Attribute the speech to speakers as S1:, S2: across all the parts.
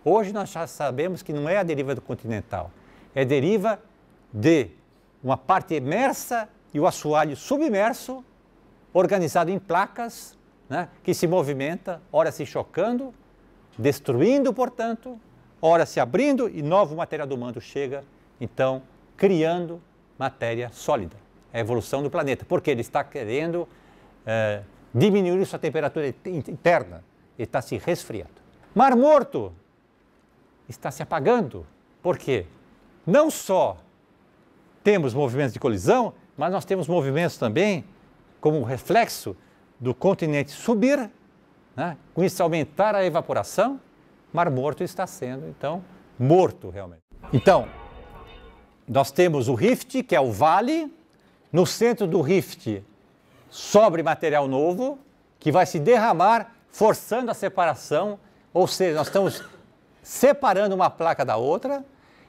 S1: Hoje nós já sabemos que não é a deriva do continental, é a deriva de uma parte emersa e o assoalho submerso, organizado em placas, né, que se movimenta, ora se chocando, destruindo, portanto, ora se abrindo e novo material do manto chega, então, criando matéria sólida. É a evolução do planeta, porque ele está querendo diminuir sua temperatura interna, ele está se resfriando. Mar Morto está se apagando, por quê? Não só temos movimentos de colisão, mas nós temos movimentos também como reflexo do continente subir, né? Com isso aumentar a evaporação, Mar Morto está sendo, então, morto realmente. Então, nós temos o rift, que é o vale, no centro do rift sobre material novo, que vai se derramar, forçando a separação, ou seja, nós estamos separando uma placa da outra,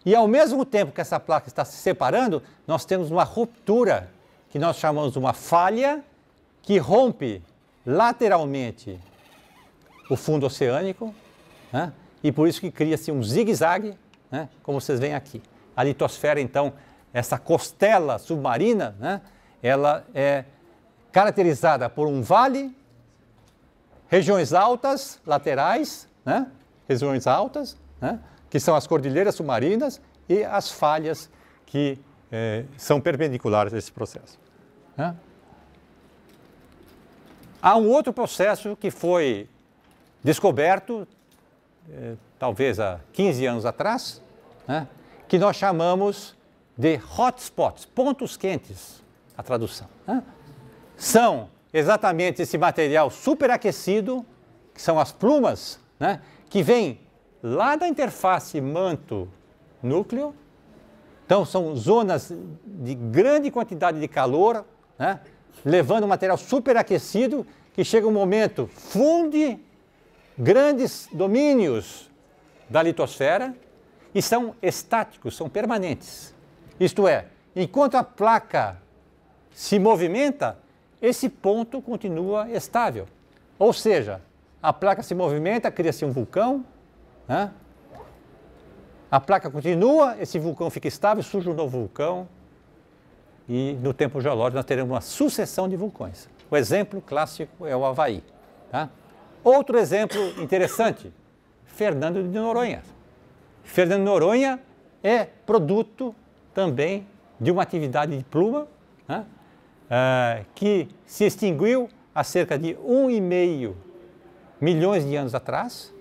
S1: e ao mesmo tempo que essa placa está se separando, nós temos uma ruptura, que nós chamamos de uma falha, que rompe lateralmente o fundo oceânico, né? E por isso que cria-se um zigue-zague, né? Como vocês veem aqui. A litosfera, então, essa costela submarina, né? Ela é caracterizada por um vale, regiões altas, laterais, né? Regiões altas, né? Que são as cordilheiras submarinas e as falhas que são perpendiculares a esse processo. Né? Há um outro processo que foi descoberto, talvez há 15 anos atrás, né? Que nós chamamos de hotspots, pontos quentes, a tradução. Né? São exatamente esse material superaquecido, que são as plumas, né? Que vem lá da interface manto-núcleo. Então, são zonas de grande quantidade de calor, né? Levando material superaquecido, que chega um momento, funde grandes domínios da litosfera e são estáticos, são permanentes. Isto é, enquanto a placa se movimenta, esse ponto continua estável. Ou seja, a placa se movimenta, cria-se um vulcão, né? A placa continua, esse vulcão fica estável, surge um novo vulcão e no tempo geológico nós teremos uma sucessão de vulcões. O exemplo clássico é o Havaí. Tá? Outro exemplo interessante, Fernando de Noronha. Fernando de Noronha é produto também de uma atividade de pluma, né? Que se extinguiu há cerca de 1,5 milhões de anos atrás.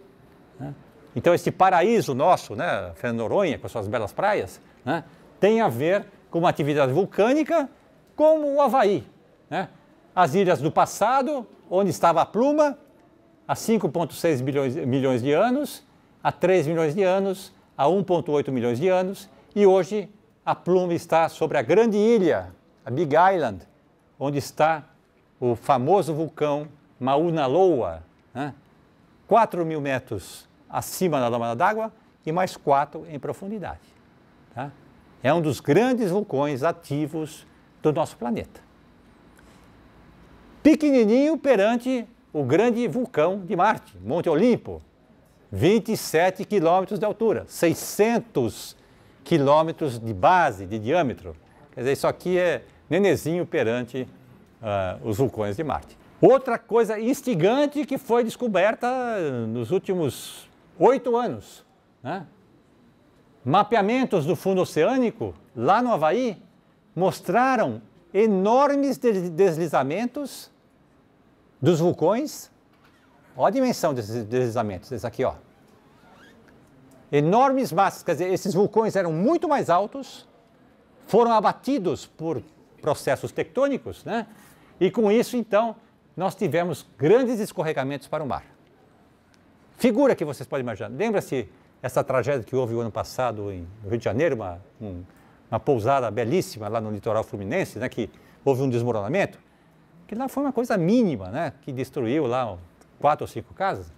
S1: Né? Então, esse paraíso nosso, né, Fernando de Noronha, com suas belas praias, né, tem a ver com uma atividade vulcânica como o Havaí. Né? As ilhas do passado, onde estava a pluma, há 5,6 milhões de anos, há 3 milhões de anos, há 1,8 milhões de anos, e hoje a pluma está sobre a grande ilha, a Big Island, onde está o famoso vulcão Mauna Loa, né? 4.000 metros acima da lâmina d'água e mais 4 em profundidade. Tá? É um dos grandes vulcões ativos do nosso planeta. Pequenininho perante o grande vulcão de Marte, Monte Olimpo, 27 quilômetros de altura, 600 quilômetros de base, de diâmetro. Quer dizer, isso aqui é nenezinho perante os vulcões de Marte. Outra coisa instigante que foi descoberta nos últimos 8 anos, né? Mapeamentos do fundo oceânico, lá no Havaí, mostraram enormes deslizamentos dos vulcões. Olha a dimensão desses deslizamentos, esse aqui, ó. Enormes massas, quer dizer, esses vulcões eram muito mais altos, foram abatidos por processos tectônicos, né? E com isso, então, nós tivemos grandes escorregamentos para o mar. Figura que vocês podem imaginar. Lembra-se essa tragédia que houve o ano passado no Rio de Janeiro, uma pousada belíssima lá no litoral fluminense, né, que houve um desmoronamento? Que lá foi uma coisa mínima, né, que destruiu lá 4 ou 5 casas.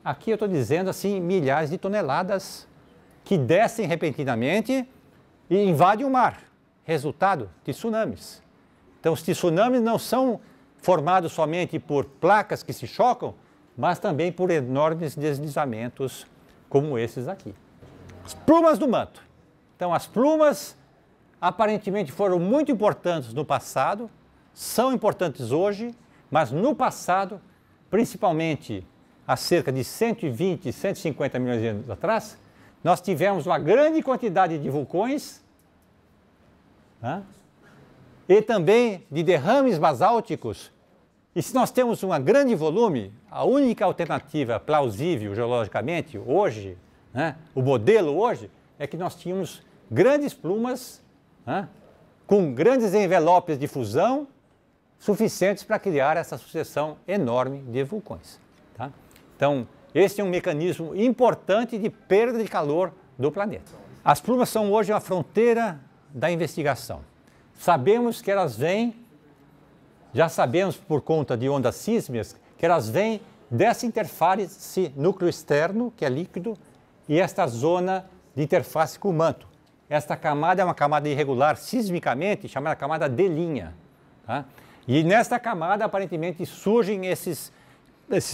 S1: Aqui eu estou dizendo assim, milhares de toneladas que descem repentinamente e invadem o mar. Resultado de tsunamis. Então, os tsunamis não são formados somente por placas que se chocam, mas também por enormes deslizamentos como esses aqui. As plumas do manto. Então, as plumas aparentemente foram muito importantes no passado, são importantes hoje, mas no passado, principalmente há cerca de 120, 150 milhões de anos atrás, nós tivemos uma grande quantidade de vulcões, né? E também de derrames basálticos. E se nós temos um grande volume, a única alternativa plausível geologicamente hoje, né, o modelo hoje, é que nós tínhamos grandes plumas, né, com grandes envelopes de fusão suficientes para criar essa sucessão enorme de vulcões. Tá? Então, esse é um mecanismo importante de perda de calor do planeta. As plumas são hoje a fronteira da investigação. Sabemos que elas vêm, já sabemos por conta de ondas sísmicas, que elas vêm dessa interface núcleo externo, que é líquido, e esta zona de interface com o manto. Esta camada é uma camada irregular sismicamente, chamada camada D'. Tá? E nesta camada, aparentemente, surgem esses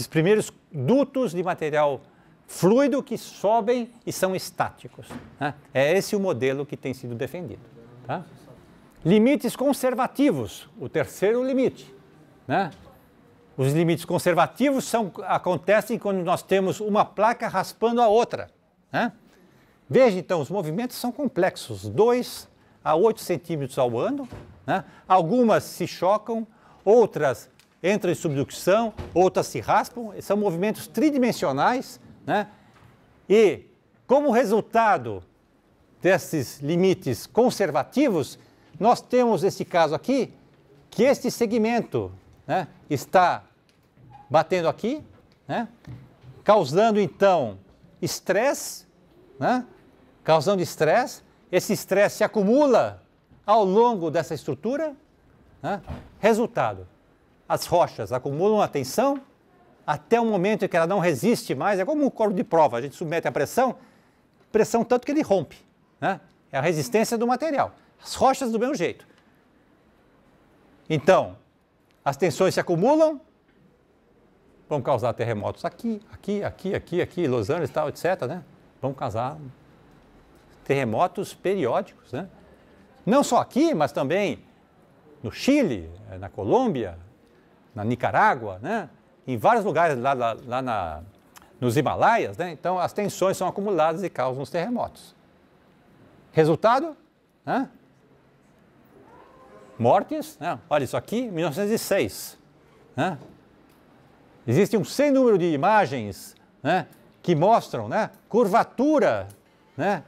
S1: primeiros dutos de material fluido que sobem e são estáticos. Né? É esse o modelo que tem sido defendido. Tá? Limites conservativos, o terceiro limite. Né? Os limites conservativos acontecem quando nós temos uma placa raspando a outra. Né? Veja então, os movimentos são complexos, 2 a 8 centímetros ao ano. Né? Algumas se chocam, outras entram em subducção, outras se raspam, são movimentos tridimensionais. Né? E como resultado desses limites conservativos, nós temos esse caso aqui, que este segmento, né, está batendo aqui, né, causando então estresse, né, causando estresse. Esse estresse se acumula ao longo dessa estrutura. Né? Resultado, as rochas acumulam a tensão até o momento em que ela não resiste mais. É como um corpo de prova, a gente submete a pressão tanto que ele rompe. Né? É a resistência do material. As rochas do mesmo jeito. Então, as tensões se acumulam, vão causar terremotos aqui, Los Angeles, tal, etc. Né? Vão causar terremotos periódicos. Né? Não só aqui, mas também no Chile, na Colômbia, na Nicarágua, né? Em vários lugares lá nos Himalaias. Né? Então, as tensões são acumuladas e causam os terremotos. Resultado? Né? Mortes, né? Olha isso aqui, 1906. Né? Existe um sem número de imagens, né, que mostram, né, curvatura, né,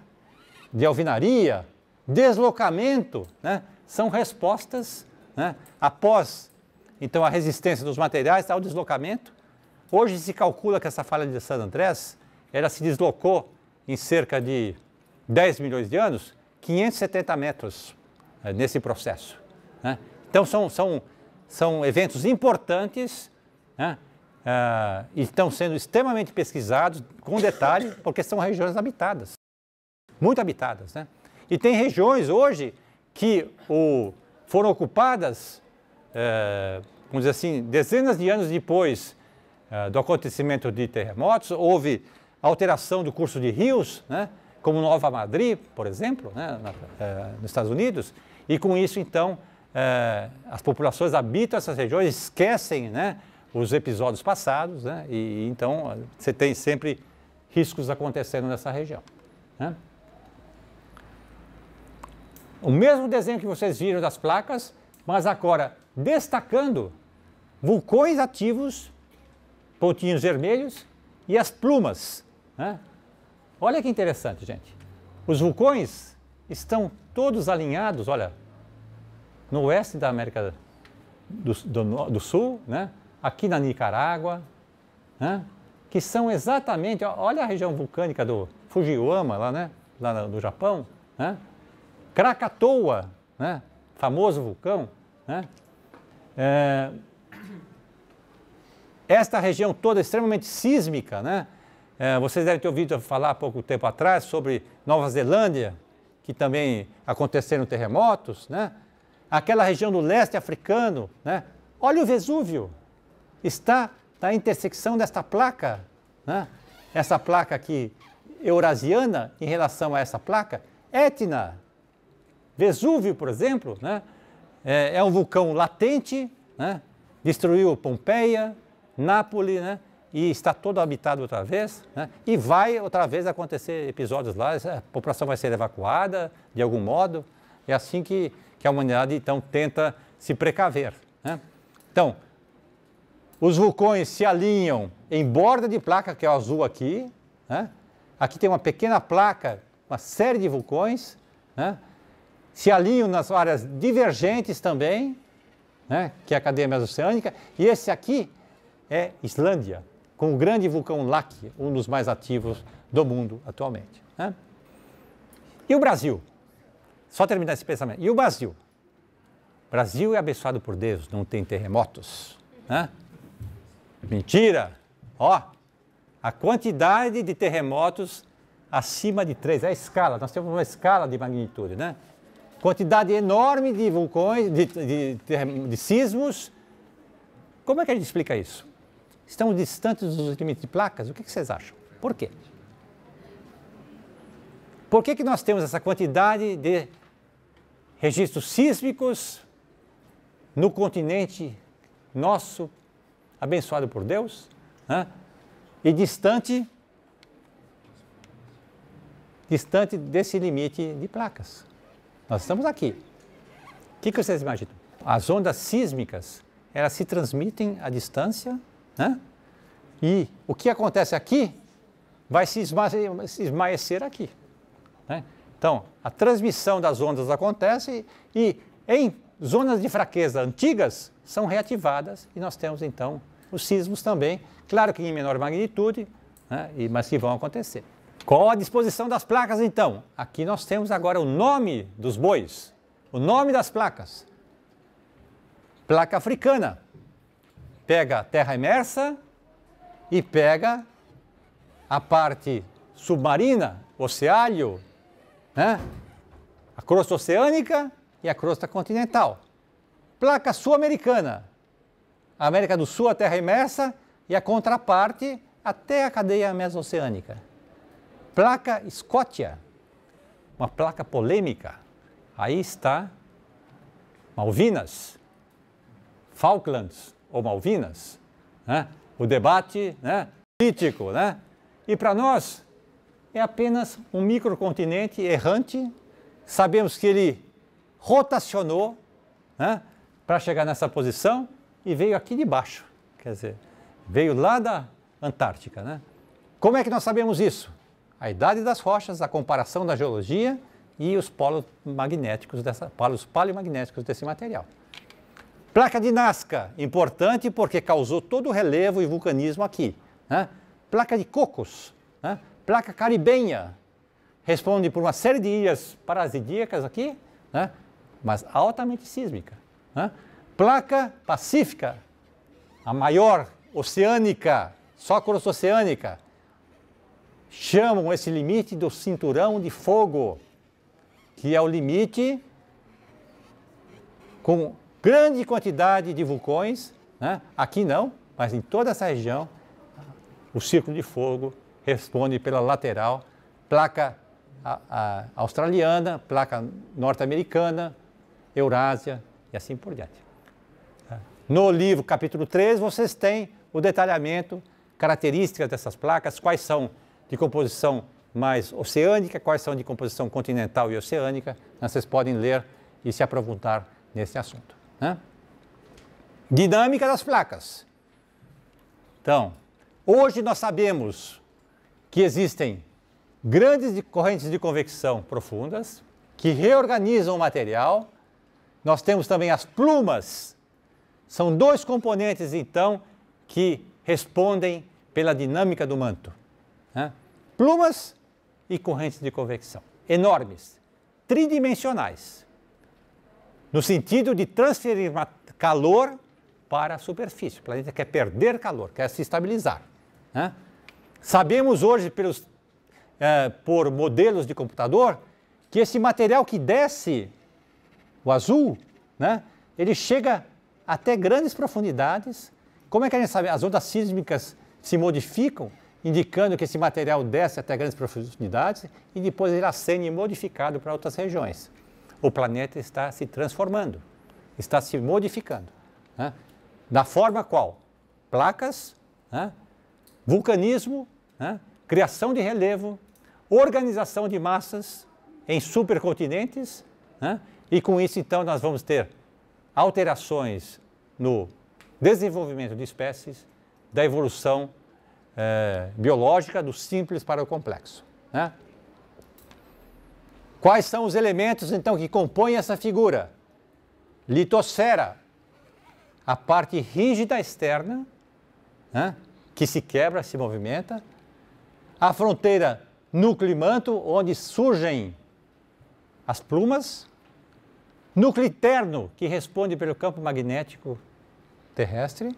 S1: de alvenaria, deslocamento. Né? São respostas, né, após então a resistência dos materiais ao deslocamento. Hoje se calcula que essa falha de San Andrés, ela se deslocou em cerca de 10 milhões de anos, 570 metros nesse processo. Né? Então, são eventos importantes, né? E estão sendo extremamente pesquisados com detalhe, porque são regiões habitadas, muito habitadas. Né? E tem regiões hoje que foram ocupadas, vamos dizer assim, dezenas de anos depois do acontecimento de terremotos. Houve alteração do curso de rios, né? Como Nova Madrid, por exemplo, né? Nos Estados Unidos, e com isso, então, as populações habitam essas regiões, esquecem, né, os episódios passados, né, e então você tem sempre riscos acontecendo nessa região. Né? O mesmo desenho que vocês viram das placas, mas agora destacando vulcões ativos, pontinhos vermelhos, e as plumas. Né? Olha que interessante, gente. Os vulcões estão todos alinhados, olha, no oeste da América do Sul, né? Aqui na Nicarágua, né? Que são exatamente, olha a região vulcânica do Fujiwama, lá, né? Lá no Japão, né? Krakatoa, né? Famoso vulcão. Né? Esta região toda é extremamente sísmica, né? Vocês devem ter ouvido falar há pouco tempo atrás sobre Nova Zelândia, que também aconteceram terremotos, né? Aquela região do leste africano, né? Olha o Vesúvio, está na intersecção desta placa, né? Essa placa aqui eurasiana em relação a essa placa. Etna, Vesúvio, por exemplo, né? É um vulcão latente, né? Destruiu Pompeia, Nápoles, né? E está todo habitado outra vez, né? E vai outra vez acontecer episódios lá, a população vai ser evacuada de algum modo. É assim que a humanidade então tenta se precaver, né? Então, os vulcões se alinham em borda de placa, que é o azul aqui, né? Aqui tem uma pequena placa, uma série de vulcões, né? Se alinham nas áreas divergentes também, né? Que é a cadeia mesoceânica, e esse aqui é Islândia, com o grande vulcão Laki, um dos mais ativos do mundo atualmente, né? E o Brasil? Só terminar esse pensamento. E o Brasil? O Brasil é abençoado por Deus, não tem terremotos, né? Mentira! Ó, a quantidade de terremotos acima de 3, é a escala, nós temos uma escala de magnitude, né? Quantidade enorme de vulcões, de sismos. Como é que a gente explica isso? Estamos distantes dos limites de placas? O que vocês acham? Por quê? Por que nós temos essa quantidade de registros sísmicos no continente nosso, abençoado por Deus, né? E distante desse limite de placas? Nós estamos aqui. O que vocês imaginam? As ondas sísmicas, elas se transmitem à distância, né? E o que acontece aqui vai se esmaecer aqui, né? Então, a transmissão das ondas acontece e em zonas de fraqueza antigas são reativadas e nós temos então os sismos também, claro que em menor magnitude, né? Mas que vão acontecer. Qual a disposição das placas então? Aqui nós temos agora o nome dos bois, o nome das placas. Placa africana, pega a terra imersa e pega a parte submarina, oceário, né? A crosta oceânica e a crosta continental. Placa sul-americana, a América do Sul, a terra imersa e a contraparte até a cadeia mesoceânica. Placa Escócia, uma placa polêmica. Aí está Malvinas, Falklands ou Malvinas, né? O debate, né, político, né? E para nós é apenas um microcontinente errante. Sabemos que ele rotacionou, né, para chegar nessa posição e veio aqui de baixo, quer dizer, veio lá da Antártica, né? Como é que nós sabemos isso? A idade das rochas, a comparação da geologia e os polos paleomagnéticos desse material. Placa de Nazca, importante porque causou todo o relevo e vulcanismo aqui, né? Placa de Cocos, né? Placa caribenha, responde por uma série de ilhas parasidíacas aqui, né? Mas altamente sísmica, né? Placa pacífica, a maior oceânica, só crosta oceânica, chamam esse limite do cinturão de fogo, que é o limite com grande quantidade de vulcões, né? Aqui não, mas em toda essa região, o círculo de fogo responde pela lateral, placa australiana, placa norte-americana, Eurásia e assim por diante. No livro capítulo 3, vocês têm o detalhamento, características dessas placas, quais são de composição mais oceânica, quais são de composição continental e oceânica. Vocês podem ler e se aprofundar nesse assunto, né? Dinâmica das placas. Então, hoje nós sabemos que existem grandes correntes de convecção profundas que reorganizam o material. Nós temos também as plumas. São dois componentes, então, que respondem pela dinâmica do manto, né? Plumas e correntes de convecção, enormes, tridimensionais, no sentido de transferir calor para a superfície. O planeta quer perder calor, quer se estabilizar, né? Sabemos hoje, por modelos de computador, que esse material que desce, o azul, né, ele chega até grandes profundidades. Como é que a gente sabe? As ondas sísmicas se modificam indicando que esse material desce até grandes profundidades e depois irá sendo modificado para outras regiões. O planeta está se transformando, está se modificando. Né? Da forma qual? Placas, né? Vulcanismo, né? Criação de relevo, organização de massas em supercontinentes, né? E com isso, então, nós vamos ter alterações no desenvolvimento de espécies, da evolução biológica, do simples para o complexo. Né? Quais são os elementos, então, que compõem essa figura? Litosfera, a parte rígida externa, né? Que se quebra, se movimenta. A fronteira núcleo-manto, onde surgem as plumas. Núcleo interno, que responde pelo campo magnético terrestre.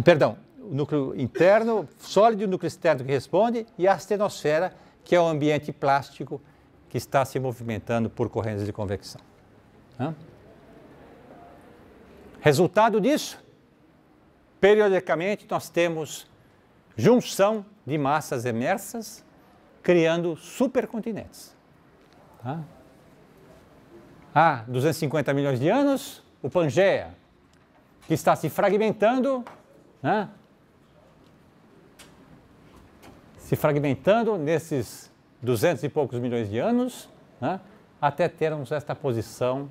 S1: Perdão, o núcleo interno, sólido, e o núcleo externo que responde, e a astenosfera, que é o ambiente plástico que está se movimentando por correntes de convecção. Resultado disso, periodicamente nós temos junção de massas emersas, criando supercontinentes. Há 250 milhões de anos, o Pangeia, que está se fragmentando, né? Se fragmentando nesses 200 e poucos milhões de anos, né? Até termos esta posição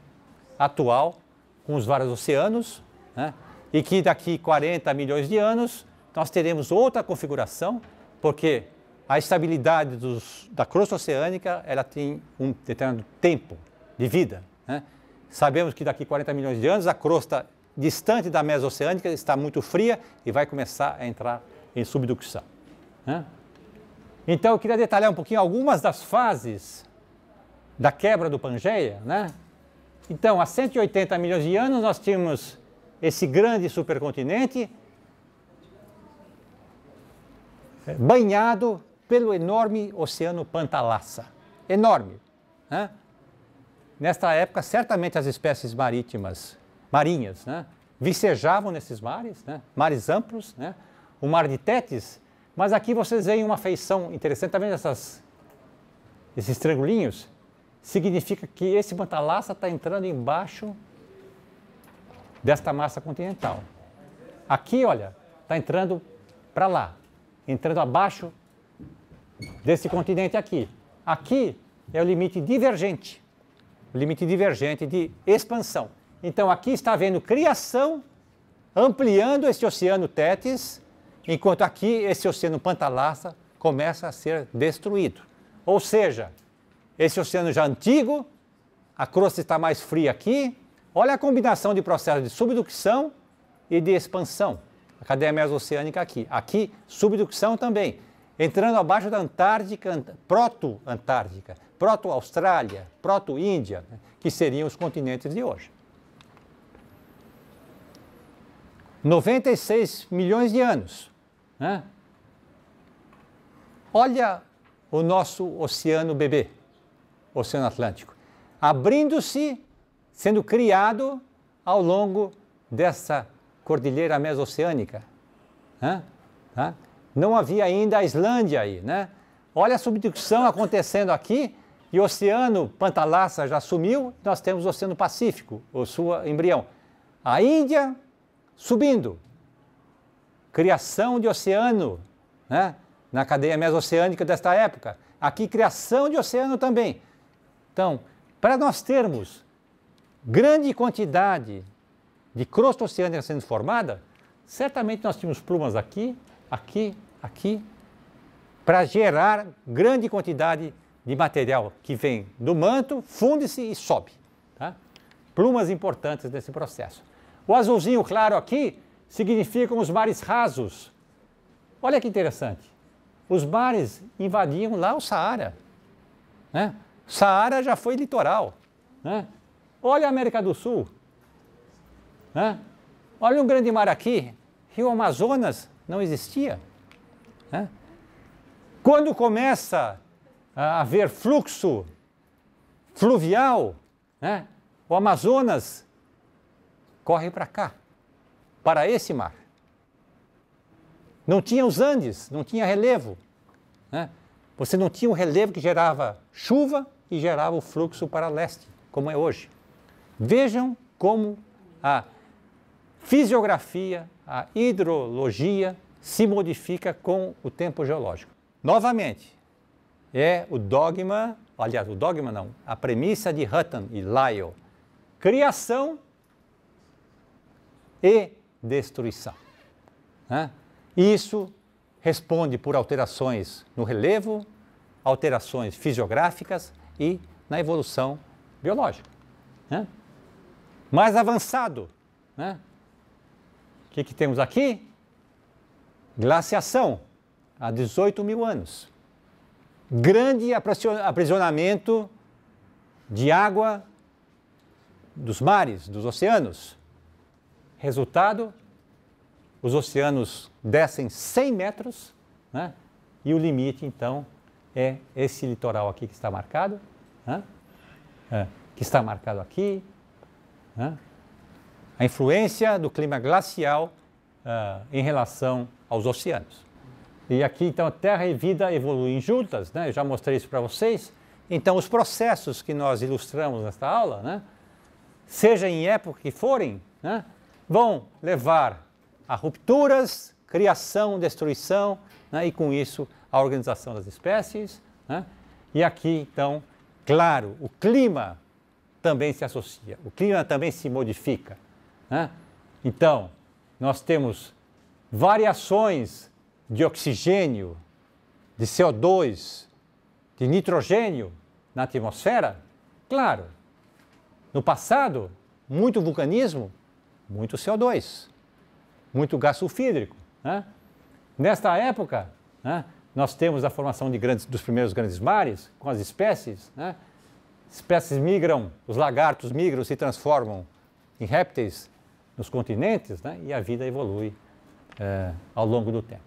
S1: atual, com os vários oceanos, né? E que daqui 40 milhões de anos nós teremos outra configuração, porque a estabilidade da crosta oceânica ela tem um determinado tempo de vida. Né? Sabemos que daqui 40 milhões de anos a crosta distante da mesoceânica está muito fria e vai começar a entrar em subducção. Né? Então eu queria detalhar um pouquinho algumas das fases da quebra do Pangeia. Né? Então, há 180 milhões de anos nós tínhamos esse grande supercontinente banhado pelo enorme oceano Pantalassa. Enorme. Né? Nesta época, certamente as espécies marinhas, né? Vicejavam nesses mares, né? Mares amplos, né? O mar de Tétis, mas aqui vocês veem uma feição interessante, está vendo esses triangulinhos? Significa que esse Pantalassa está entrando embaixo desta massa continental. Aqui, olha, está entrando para lá, entrando abaixo desse continente aqui. Aqui é o limite divergente de expansão. Então, aqui está havendo criação, ampliando esse oceano Tétis, enquanto aqui esse oceano Pantalassa começa a ser destruído. Ou seja, esse oceano já antigo, a crosta está mais fria aqui, olha a combinação de processos de subducção e de expansão. A cadeia mesoceânica aqui. Aqui, subducção também. Entrando abaixo da Antártica, proto-Antártica, proto-Austrália, proto-Índia, que seriam os continentes de hoje. 96 milhões de anos. Né? Olha o nosso oceano bebê, Oceano Atlântico, abrindo-se, sendo criado ao longo dessa cordilheira mesoceânica. Né? Tá? Não havia ainda a Islândia aí, né? Olha a subducção acontecendo aqui, e o oceano Pantalassa já sumiu, nós temos o Oceano Pacífico, o seu embrião. A Índia subindo, criação de oceano, né? Na cadeia mesoceânica desta época. Aqui, criação de oceano também. Então, para nós termos grande quantidade de crosta oceânica sendo formada, certamente nós tínhamos plumas aqui, aqui, aqui, para gerar grande quantidade de material que vem do manto, funde-se e sobe. Tá? Plumas importantes nesse processo. O azulzinho claro aqui significam os mares rasos. Olha que interessante. Os mares invadiam lá o Saara. Né? O Saara já foi litoral. Né? Olha a América do Sul. Né? Olha um grande mar aqui. Rio Amazonas não existia. Né? Quando começa a haver fluxo fluvial, né? O Amazonas corre para cá, para esse mar. Não tinha os Andes, não tinha relevo, né? Você não tinha um relevo que gerava chuva e gerava o fluxo para leste, como é hoje. Vejam como a fisiografia, a hidrologia se modifica com o tempo geológico. Novamente, é o dogma, aliás, o dogma não, a premissa de Hutton e Lyell: criação e destruição, né? Isso responde por alterações no relevo, alterações fisiográficas e na evolução biológica, né? Mais avançado, né? O que temos aqui? Glaciação, há 18 mil anos. Grande aprisionamento de água dos mares, dos oceanos. Resultado, os oceanos descem 100 metros, né? E o limite, então, é esse litoral aqui que está marcado, né? Que está marcado aqui, né? A influência do clima glacial em relação aos oceanos. E aqui, então, Terra e vida evoluem juntas, né? Eu já mostrei isso para vocês. Então, os processos que nós ilustramos nesta aula, né, seja em época que forem, né, vão levar a rupturas, criação, destruição, né, e com isso a organização das espécies, né? E aqui, então, claro, o clima também se associa, o clima também se modifica, né? Então, nós temos variações de oxigênio, de CO2, de nitrogênio na atmosfera. Claro, no passado, muito vulcanismo, muito CO2, muito gás sulfídrico, né? Nesta época, né, nós temos a formação dos primeiros grandes mares com as espécies, né? Espécies migram, os lagartos migram, se transformam em répteis nos continentes, né? E a vida evolui ao longo do tempo.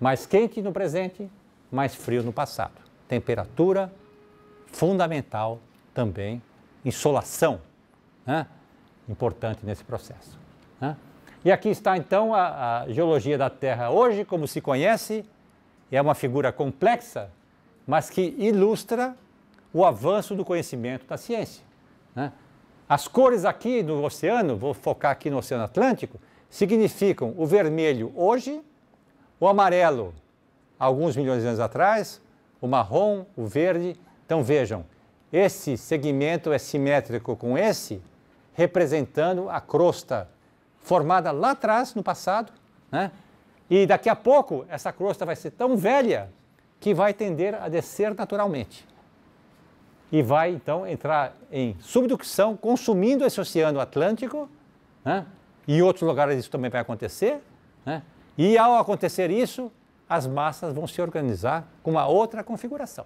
S1: Mais quente no presente, mais frio no passado. Temperatura fundamental também, insolação, né? Importante nesse processo, né? E aqui está então a geologia da Terra hoje, como se conhece. É uma figura complexa, mas que ilustra o avanço do conhecimento da ciência, né? As cores aqui no oceano, vou focar aqui no Oceano Atlântico, significam o vermelho hoje, o amarelo alguns milhões de anos atrás, o marrom, o verde. Então vejam, esse segmento é simétrico com esse, representando a crosta formada lá atrás, no passado, né? E daqui a pouco essa crosta vai ser tão velha que vai tender a descer naturalmente. E vai então entrar em subducção, consumindo esse Oceano Atlântico, né? E em outros lugares isso também vai acontecer, né? E ao acontecer isso, as massas vão se organizar com uma outra configuração.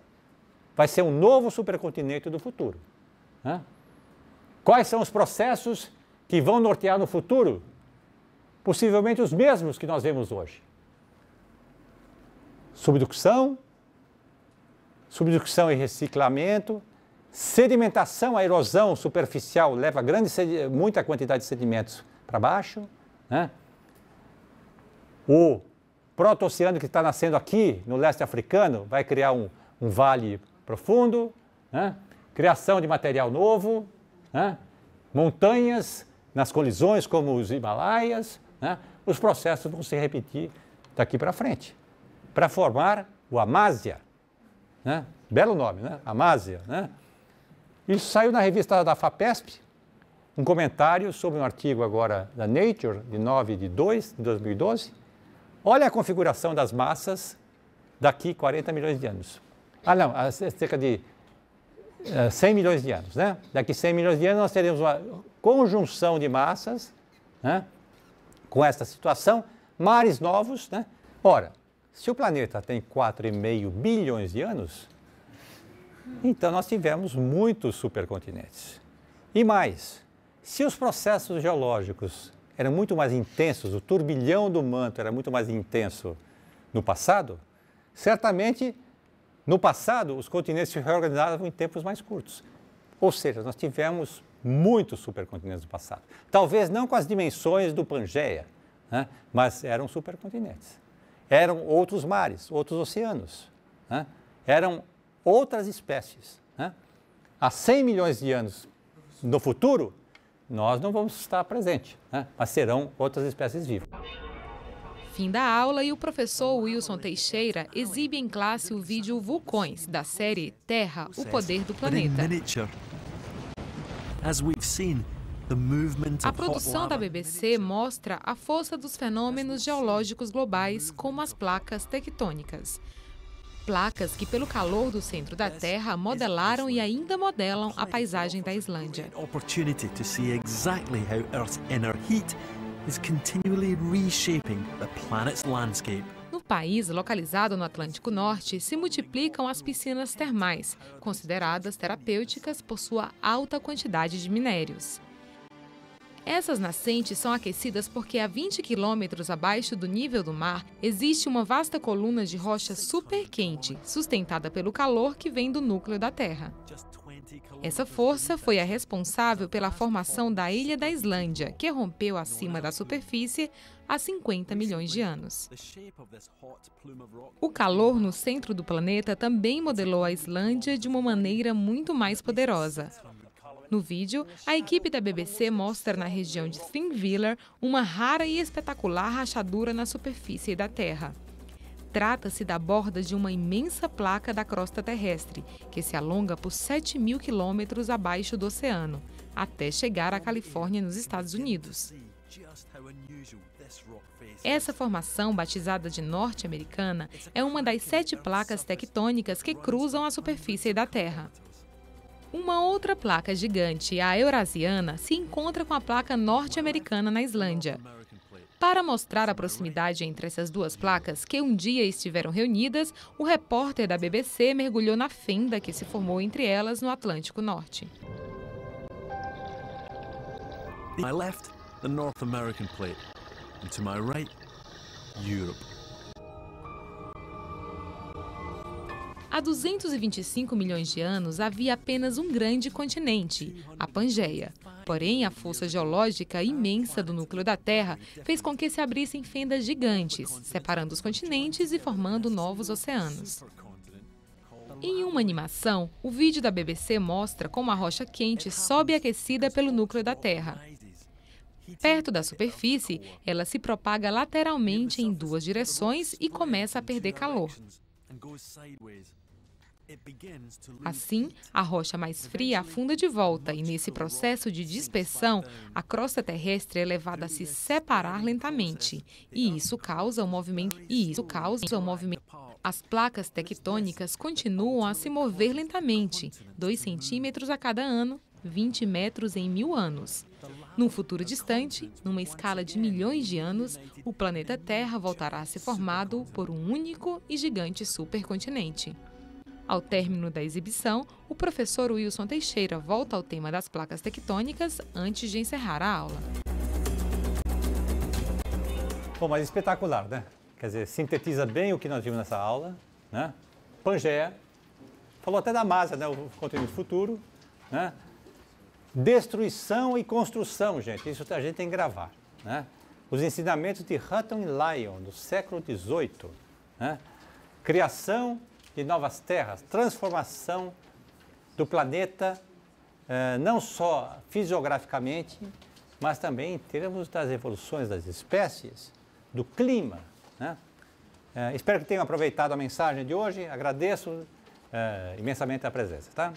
S1: Vai ser um novo supercontinente do futuro, né? Quais são os processos que vão nortear no futuro? Possivelmente os mesmos que nós vemos hoje. Subducção e reciclamento, sedimentação, a erosão superficial leva muita quantidade de sedimentos para baixo, né? O proto-oceano que está nascendo aqui no leste africano vai criar um vale profundo, né? Criação de material novo, né? Montanhas nas colisões como os Himalaias, né? Os processos vão se repetir daqui para frente, para formar o Amásia, né? Belo nome, né? Amásia, né? Isso saiu na revista da FAPESP, um comentário sobre um artigo agora da Nature, de 9/2 de 2012. Olha a configuração das massas daqui 40 milhões de anos. Ah, não, cerca de 100 milhões de anos, né? Daqui 100 milhões de anos nós teremos uma conjunção de massas, né? Com essa situação, mares novos, né? Ora, se o planeta tem 4,5 bilhões de anos, então nós tivemos muitos supercontinentes. E mais, se os processos geológicos eram muito mais intensos, o turbilhão do manto era muito mais intenso no passado, certamente no passado os continentes se reorganizavam em tempos mais curtos. Ou seja, nós tivemos muitos supercontinentes no passado. Talvez não com as dimensões do Pangeia, né? Mas eram supercontinentes. eram outros mares, outros oceanos, né? Eram outras espécies, né? Há 100 milhões de anos no futuro, nós não vamos estar presentes, né? Mas serão outras espécies vivas.
S2: Fim da aula e o professor Wilson Teixeira exibe em classe o vídeo Vulcões, da série Terra, o Poder do Planeta. A produção da BBC mostra a força dos fenômenos geológicos globais, como as placas tectônicas. Placas que, pelo calor do centro da Terra, modelaram e ainda modelam a paisagem da Islândia. No país, localizado no Atlântico Norte, se multiplicam as piscinas termais, consideradas terapêuticas por sua alta quantidade de minérios. Essas nascentes são aquecidas porque a 20 quilômetros abaixo do nível do mar existe uma vasta coluna de rocha superquente, sustentada pelo calor que vem do núcleo da Terra. Essa força foi a responsável pela formação da Ilha da Islândia, que rompeu acima da superfície há 50 milhões de anos. O calor no centro do planeta também modelou a Islândia de uma maneira muito mais poderosa. No vídeo, a equipe da BBC mostra na região de Thingvellir uma rara e espetacular rachadura na superfície da Terra. Trata-se da borda de uma imensa placa da crosta terrestre, que se alonga por 7.000 quilômetros abaixo do oceano, até chegar à Califórnia, nos Estados Unidos. Essa formação, batizada de norte-americana, é uma das 7 placas tectônicas que cruzam a superfície da Terra. Uma outra placa gigante, a eurasiana, se encontra com a placa norte-americana na Islândia. Para mostrar a proximidade entre essas duas placas, que um dia estiveram reunidas, o repórter da BBC mergulhou na fenda que se formou entre elas no Atlântico Norte.
S3: To my left, the North American plate, and to my right, Europe.
S2: Há 225 milhões de anos havia apenas um grande continente, a Pangeia. Porém, a força geológica imensa do núcleo da Terra fez com que se abrissem fendas gigantes, separando os continentes e formando novos oceanos. Em uma animação, o vídeo da BBC mostra como a rocha quente sobe aquecida pelo núcleo da Terra. Perto da superfície, ela se propaga lateralmente em 2 direções e começa a perder calor. Assim, a rocha mais fria afunda de volta e, nesse processo de dispersão, a crosta terrestre é levada a se separar lentamente. E isso causa um movimento. As placas tectônicas continuam a se mover lentamente, 2 centímetros a cada ano, 20 metros em 1000 anos. Num futuro distante, numa escala de milhões de anos, o planeta Terra voltará a ser formado por um único e gigante supercontinente. Ao término da exibição, o professor Wilson Teixeira volta ao tema das placas tectônicas antes de encerrar a aula.
S1: Bom, mas espetacular, né? Quer dizer, sintetiza bem o que nós vimos nessa aula, né? Pangeia, falou até da massa, né? O continente futuro, né? Destruição e construção, gente, isso a gente tem que gravar, né? Os ensinamentos de Hutton e Lyon, do século XVIII, né? Criação de novas terras, transformação do planeta, não só fisiograficamente, mas também em termos das evoluções das espécies, do clima, né? Espero que tenham aproveitado a mensagem de hoje, agradeço imensamente a presença, tá?